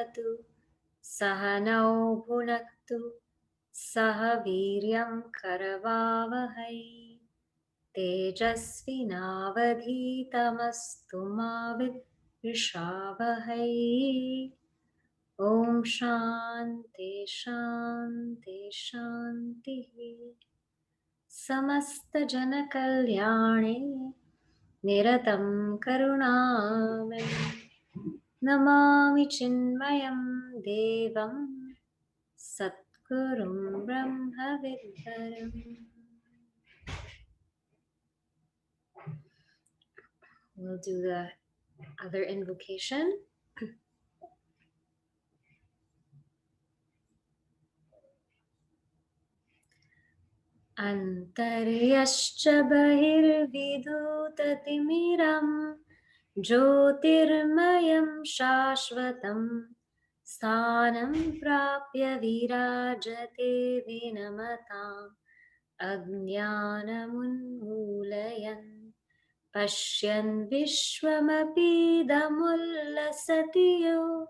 bhavatu sahanau bhunaktu saha viryam karavavahai tejasvinavadhitamastu ma vidvishavahai. Om Shanti Shanti Shanti. Samasta Jana Kalyane Niratam Karunamani Namami Chinmayam Devam Satgurum Brahma Vidharam. We'll do the other invocation. Antaryascha bahirvidutatimiram Jyotirmayam Shashvatam Sthanam Prapya Virajate Vinamatam Ajnanamunmulayan Pashyan Vishwamapidamullasatiyo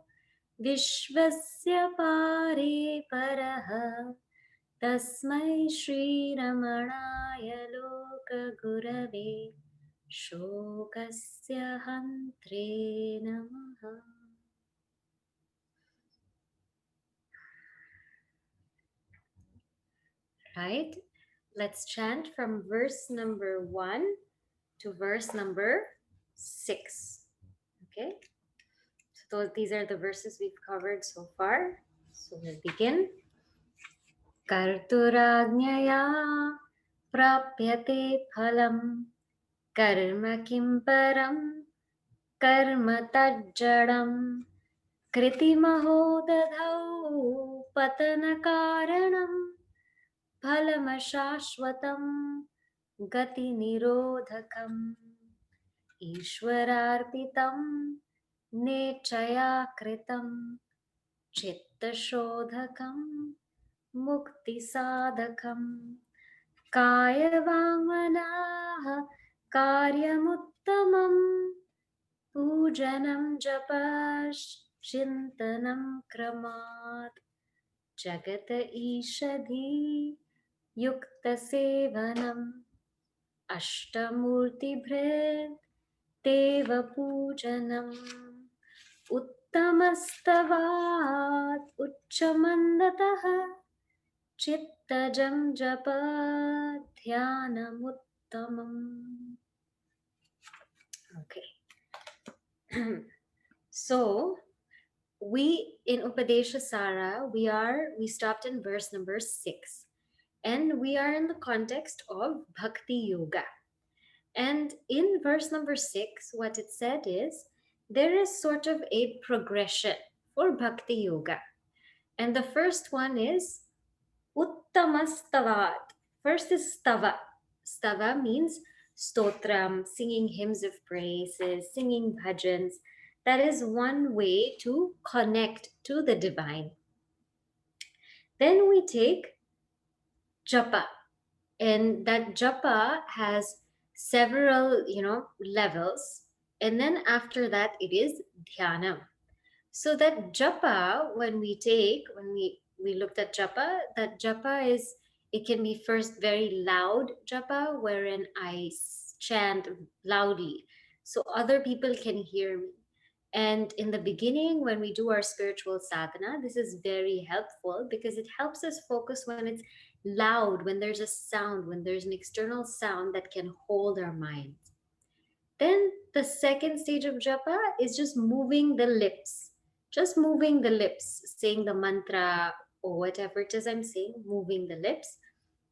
Vishwasya Pare Paraha Tasmai Shri Ramanaya Loka Gurave Shokasya Hantre Namaha. Right? Let's chant from verse number 1 to verse number 6. Okay? So these are the verses we've covered so far. So we'll begin. Karturajnaya prapyate phalam karma kim param karma tajjadam kriti mahodadhau patana karanam phalam shashvatam gati nirodhakam ishwararpitam nechaya kritam chitta shodhakam mukti sadhakam kaya vamanaha karyamuttamam pujanam japash chintanam kramat jagata ishadhi yukta sevanam ashtamurti bhred deva pujanam uttamastavat uchchamandatah chittajam japa dhyanamuttamam. Okay. So we in Upadesha Sara, we stopped in verse number 6, and we are in the context of Bhakti Yoga. And in verse number 6, what it said is there is sort of a progression for Bhakti Yoga. And the first one is Uttamastavat. First is Stava. Stava means stotram, singing hymns of praises, singing bhajans. That is one way to connect to the divine. Then we take japa, and that japa has several, levels. And then after that, it is dhyana. So that japa, when we looked at japa, that japa is, it can be first very loud japa, wherein I chant loudly so other people can hear me. And in the beginning, when we do our spiritual sadhana, this is very helpful because it helps us focus when it's loud, when there's a sound, when there's an external sound that can hold our mind. Then the second stage of japa is just moving the lips, saying the mantra or whatever it is I'm saying, moving the lips.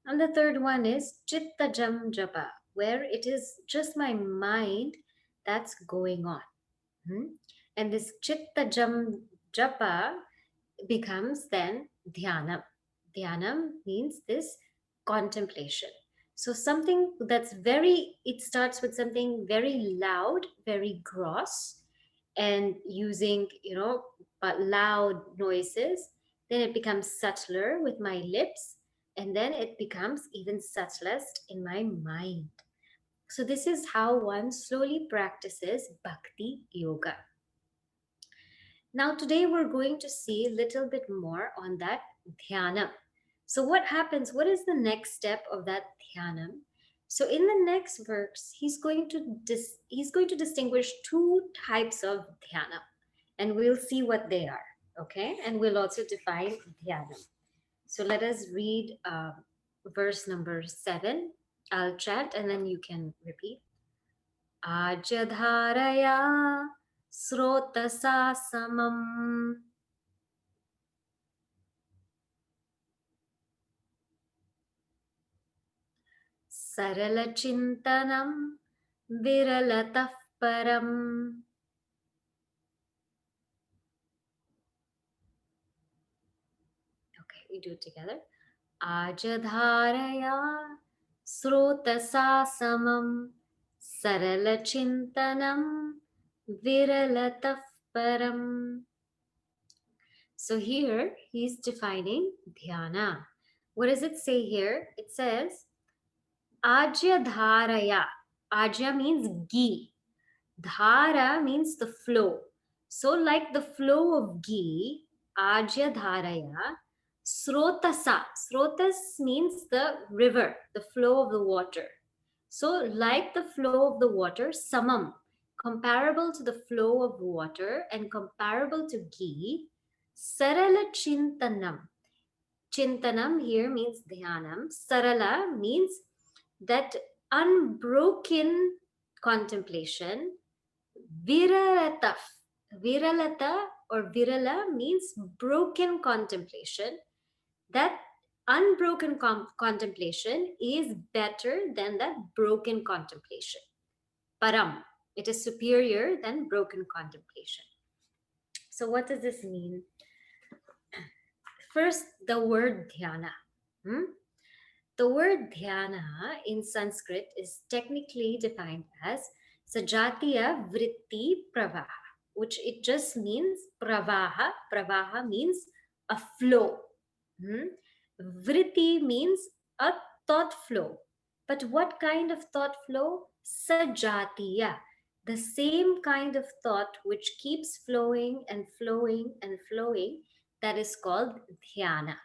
And the third one is chitta jam japa, where it is just my mind that's going on. And this chitta jam japa becomes then dhyanam. Dhyanam means this contemplation. So something that's it starts with something very loud, very gross, and using, loud noises. Then it becomes subtler with my lips, and then it becomes even subtlest in my mind. So this is how one slowly practices bhakti yoga. Now, today we're going to see a little bit more on that dhyana. So, what happens? What is the next step of that dhyana? So, in the next verse, he's going to distinguish two types of dhyana, and we'll see what they are. Okay, and we'll also define dhyana. So, let us read verse number 7. I'll chant, and then you can repeat. Ajadharaya srotasa samam सरलचिन्तनं विरलतः परम्. Okay, we do it together. Ajadharaya srotasa samam saralachintanam viralatah param. So here he's defining dhyana. What does it say here? It says Ajya dharaya. Ajya means ghee. Dhara means the flow. So, like the flow of ghee, Ajya Dharaya, Srotasa. Srotas means the river, the flow of the water. So, like the flow of the water, Samam, comparable to the flow of water and comparable to ghee, Sarala Chintanam. Chintanam here means Dhyanam. Sarala means that unbroken contemplation. Viralata. Viralata or virala means broken contemplation. That unbroken contemplation is better than that broken contemplation. Param. It is superior than broken contemplation. So, what does this mean? First, the word dhyana. The word dhyana in Sanskrit is technically defined as Sajatiya Vritti Pravaha, which it just means Pravaha. Pravaha means a flow. Vritti means a thought flow. But what kind of thought flow? Sajatiya. The same kind of thought which keeps flowing and flowing and flowing, that is called dhyana.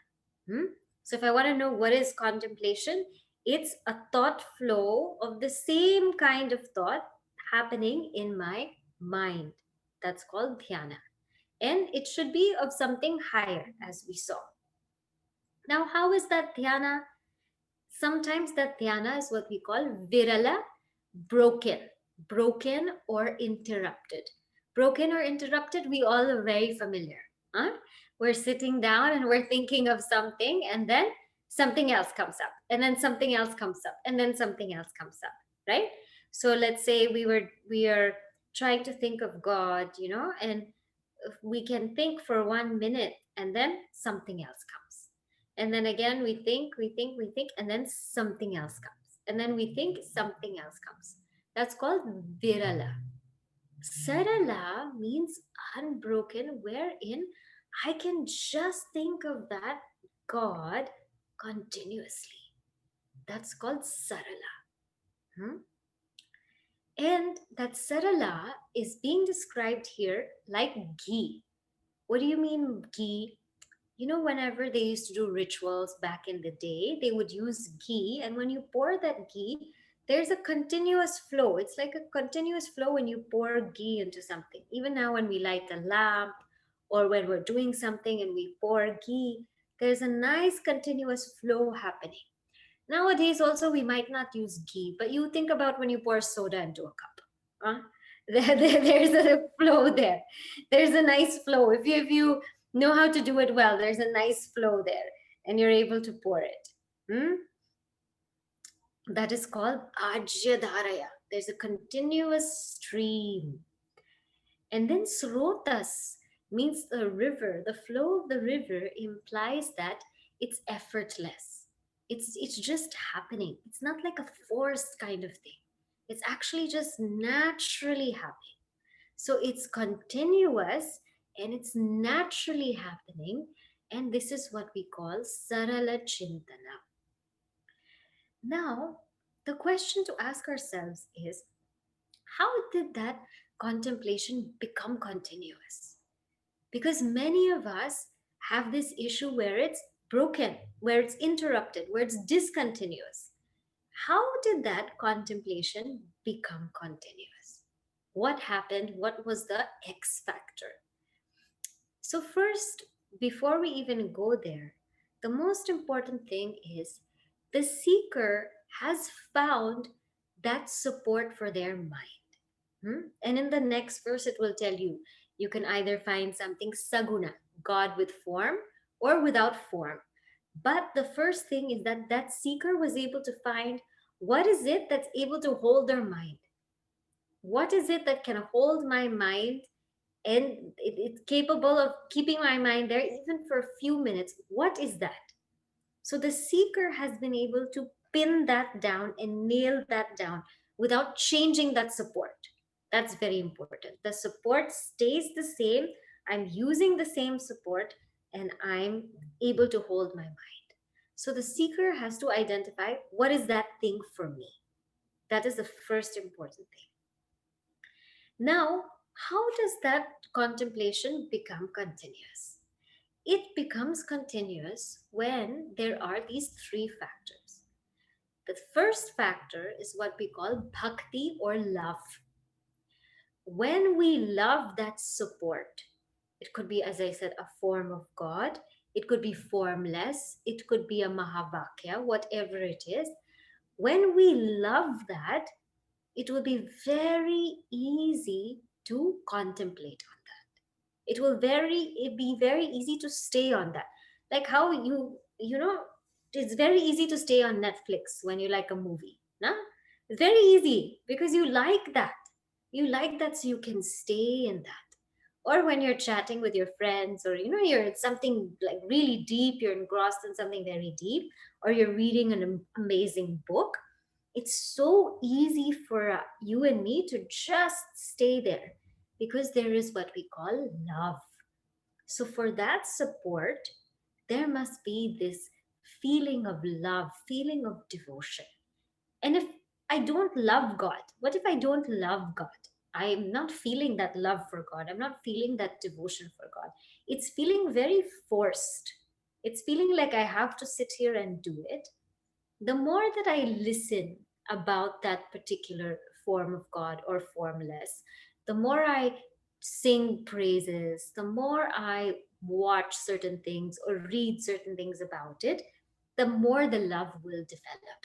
So if I want to know what is contemplation, it's a thought flow of the same kind of thought happening in my mind. That's called dhyana. And it should be of something higher, as we saw. Now, how is that dhyana? Sometimes that dhyana is what we call virala, broken or interrupted. Broken or interrupted, we all are very familiar. Huh? We're sitting down and we're thinking of something, and then something else comes up, and then something else comes up, and then something else comes up, right? So let's say we are trying to think of God, and we can think for 1 minute, and then something else comes, and then again we think, and then something else comes, and then we think something else comes. That's called virala. Sarala means unbroken, wherein I can just think of that God continuously. That's called sarala. And that sarala is being described here like ghee. What do you mean ghee? Whenever they used to do rituals back in the day, they would use ghee. And when you pour that ghee, there's a continuous flow. It's like a continuous flow when you pour ghee into something. Even now, when we light a lamp or when we're doing something and we pour ghee, there's a nice continuous flow happening. Nowadays, also, we might not use ghee, but you think about when you pour soda into a cup. Huh? There's a flow there. There's a nice flow. If you know how to do it well, there's a nice flow there, and you're able to pour it. That is called Ajyadharaya. There's a continuous stream. And then Srotas means the river. The flow of the river implies that it's effortless. It's just happening. It's not like a forced kind of thing. It's actually just naturally happening. So it's continuous and it's naturally happening. And this is what we call Sarala Chintana. Now, the question to ask ourselves is, how did that contemplation become continuous? Because many of us have this issue where it's broken, where it's interrupted, where it's discontinuous. How did that contemplation become continuous? What happened? What was the X factor? So, first, before we even go there, the most important thing is the seeker has found that support for their mind. And in the next verse, it will tell you you can either find something saguna, God with form, or without form. But the first thing is that that seeker was able to find what is it that's able to hold their mind? What is it that can hold my mind and it's capable of keeping my mind there even for a few minutes? What is that? So the seeker has been able to pin that down and nail that down without changing that support. That's very important. The support stays the same. I'm using the same support and I'm able to hold my mind. So the seeker has to identify what is that thing for me. That is the first important thing. Now, how does that contemplation become continuous? It becomes continuous when there are these three factors. The first factor is what we call bhakti or love. When we love that support, it could be, as I said, a form of God, it could be formless, it could be a mahavakya, whatever it is. When we love that, it will be very easy to contemplate on that. It be very easy to stay on that. Like how you know, it's very easy to stay on Netflix when you like a movie. Nah? It's very easy because you like that. You like that, so you can stay in that. Or when you're chatting with your friends, or you're in something like really deep, you're engrossed in something very deep, or you're reading an amazing book, it's so easy for you and me to just stay there because there is what we call love. So, for that support, there must be this feeling of love, feeling of devotion. And if I don't love God, what if I don't love God? I'm not feeling that love for God. I'm not feeling that devotion for God. It's feeling very forced. It's feeling like I have to sit here and do it. The more that I listen about that particular form of God or formless, the more I sing praises, the more I watch certain things or read certain things about it, the more the love will develop.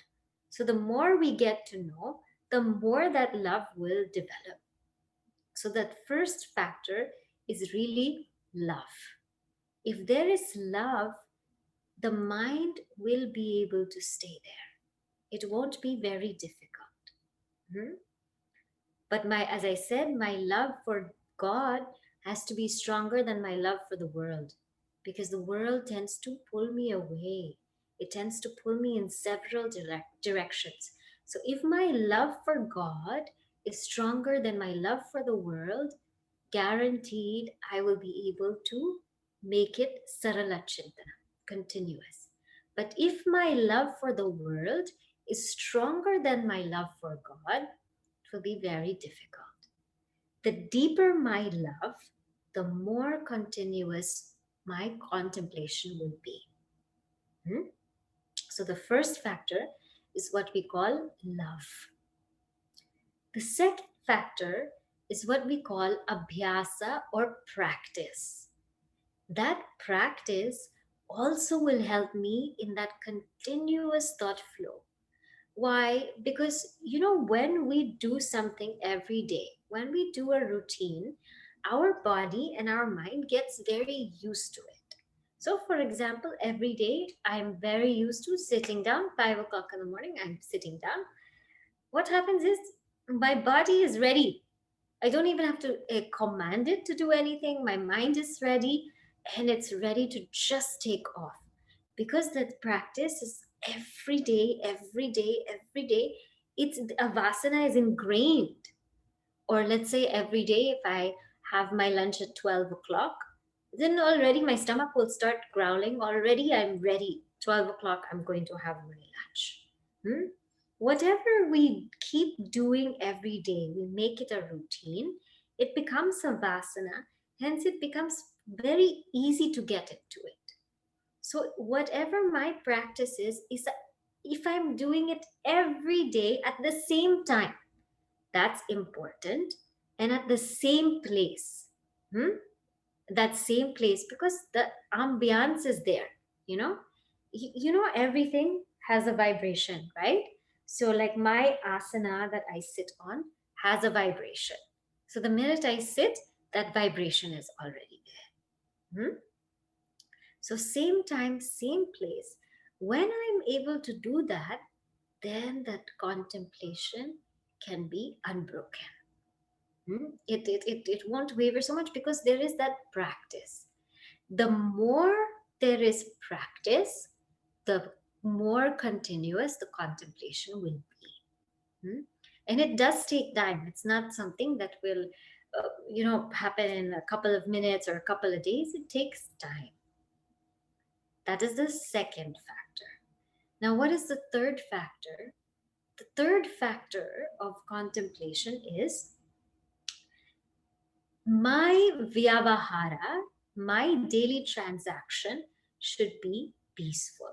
So the more we get to know, the more that love will develop. So that first factor is really love. If there is love, the mind will be able to stay there. It won't be very difficult. Hmm? But as I said, my love for God has to be stronger than my love for the world, because the world tends to pull me away. It tends to pull me in several directions. So if my love for God is stronger than my love for the world, guaranteed I will be able to make it sarala chintana, continuous. But if my love for the world is stronger than my love for God, it will be very difficult. The deeper my love, the more continuous my contemplation will be. Hmm? So the first factor is what we call love. The second factor is what we call abhyasa or practice. That practice also will help me in that continuous thought flow. Why? Because, when we do something every day, when we do a routine, our body and our mind gets very used to it. So, for example, every day I'm very used to sitting down, 5 o'clock in the morning, I'm sitting down. What happens is my body is ready. I don't even have to command it to do anything. My mind is ready and it's ready to just take off because that practice is every day, every day, every day. It's a vasana is ingrained. Or let's say every day, if I have my lunch at 12 o'clock, then already my stomach will start growling. Already I'm ready. 12 o'clock, I'm going to have my lunch. Hmm? Whatever we keep doing every day, we make it a routine, it becomes a vasana, hence it becomes very easy to get into it. So whatever my practice is if I'm doing it every day at the same time, that's important, and at the same place. Hmm? That same place, because the ambiance is there, you know. Everything has a vibration, right? So like my asana that I sit on has a vibration. So the minute I sit, that vibration is already there. Hmm? So same time, same place. When I'm able to do that, then that contemplation can be unbroken. It won't waver so much because there is that practice. The more there is practice, the more continuous the contemplation will be. And it does take time. It's not something that will, happen in a couple of minutes or a couple of days. It takes time. That is the second factor. Now, what is the third factor? The third factor of contemplation is my vyavahara, my daily transaction should be peaceful.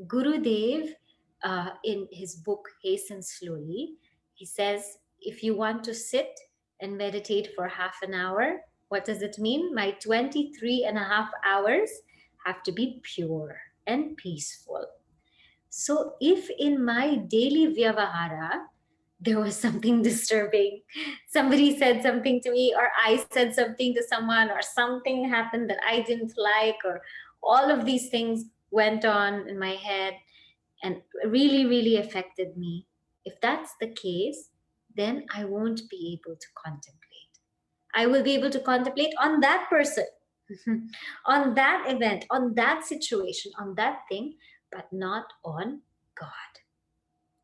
Gurudev, in his book Hasten Slowly, he says, if you want to sit and meditate for half an hour, what does it mean? My 23 and a half hours have to be pure and peaceful. So if in my daily vyavahara, there was something disturbing, somebody said something to me, or I said something to someone, or something happened that I didn't like, or all of these things went on in my head and really, really affected me. If that's the case, then I won't be able to contemplate. I will be able to contemplate on that person, on that event, on that situation, on that thing, but not on God.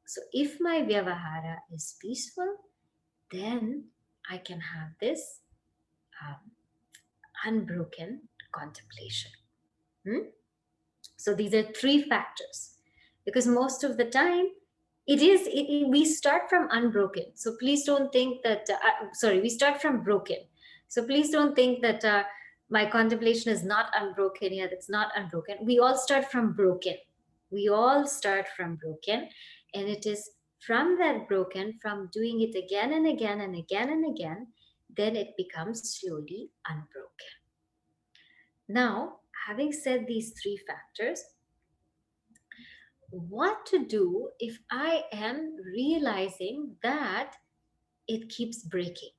So if my vyavahara is peaceful, then I can have this um, unbroken contemplation. So these are three factors, because most of the time we start from unbroken. So please don't think that we start from broken. So please don't think that my contemplation is not unbroken. Yeah, it's not unbroken. We all start from broken. We all start from broken, and it is from that broken, from doing it again and again and again and again, then it becomes slowly unbroken. Now, having said these three factors, what to do if I am realizing that it keeps breaking?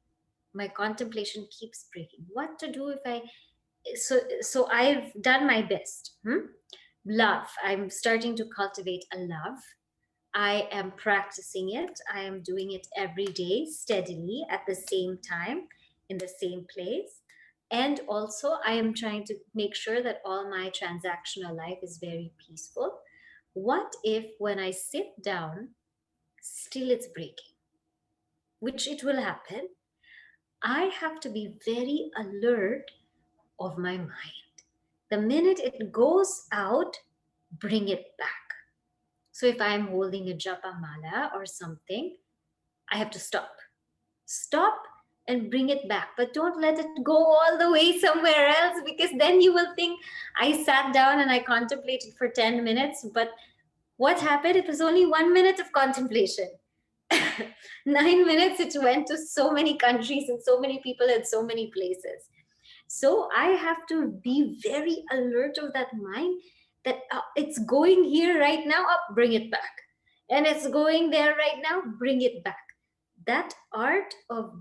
My contemplation keeps breaking. What to do if so I've done my best. Love. I'm starting to cultivate a love. I am practicing it. I am doing it every day, steadily, at the same time, in the same place. And also, I am trying to make sure that all my transactional life is very peaceful. What if when I sit down, still it's breaking, which it will happen? I have to be very alert of my mind. The minute it goes out, bring it back. So if I'm holding a japa mala or something, I have to stop. Stop and bring it back. But don't let it go all the way somewhere else, because then you will think I sat down and I contemplated for 10 minutes. But what happened? It was only 1 minute of contemplation. 9 minutes, it went to so many countries and so many people and so many places. So I have to be very alert of that mind, that it's going here right now, up, bring it back. And it's going there right now, bring it back. That art of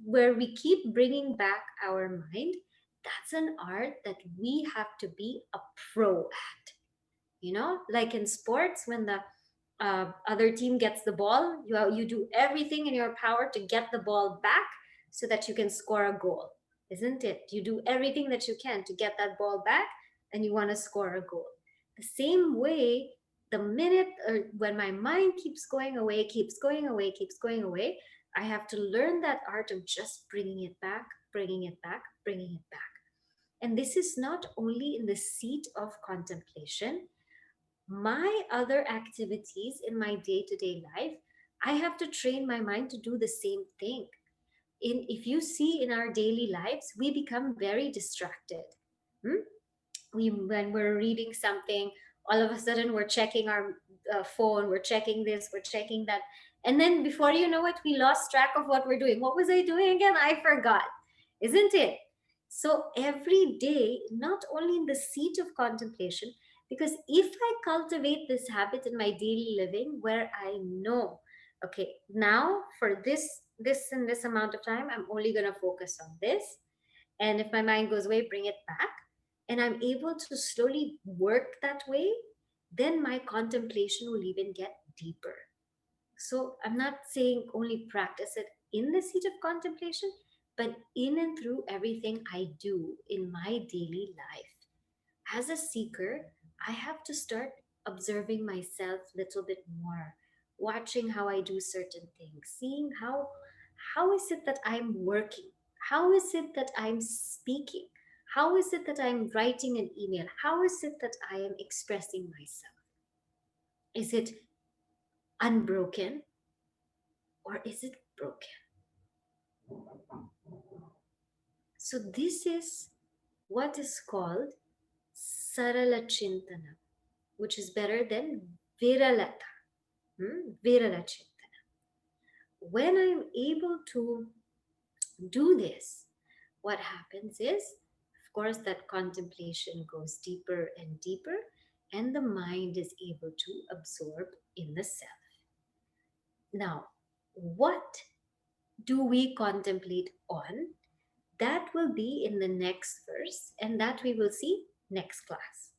where we keep bringing back our mind, that's an art that we have to be a pro at. Like in sports, when the other team gets the ball, you do everything in your power to get the ball back so that you can score a goal, isn't it? You do everything that you can to get that ball back, and you want to score a goal. The same way, the minute or when my mind keeps going away, keeps going away, keeps going away, I have to learn that art of just bringing it back, bringing it back, bringing it back. And this is not only in the seat of contemplation. My other activities in my day-to-day life, I have to train my mind to do the same thing. if you see in our daily lives, we become very distracted. Hmm? When we're reading something, all of a sudden we're checking our phone, we're checking this, we're checking that, and then before you know it, we lost track of what we're doing. What was I doing again? I forgot, isn't it? So every day, not only in the seat of contemplation, because if I cultivate this habit in my daily living where I know, okay, now for this and this amount of time, I'm only going to focus on this, and if my mind goes away, bring it back, and I'm able to slowly work that way, then my contemplation will even get deeper. So I'm not saying only practice it in the seat of contemplation, but in and through everything I do in my daily life. As a seeker, I have to start observing myself a little bit more, watching how I do certain things, seeing how is it that I'm working? How is it that I'm speaking? How is it that I'm writing an email? How is it that I am expressing myself? Is it unbroken or is it broken? So this is what is called Sarala Chintana, which is better than Viralata. Virala Chintana. When I'm able to do this, what happens is, of course, that contemplation goes deeper and deeper, and the mind is able to absorb in the self. Now, what do we contemplate on? That will be in the next verse, and that we will see next class.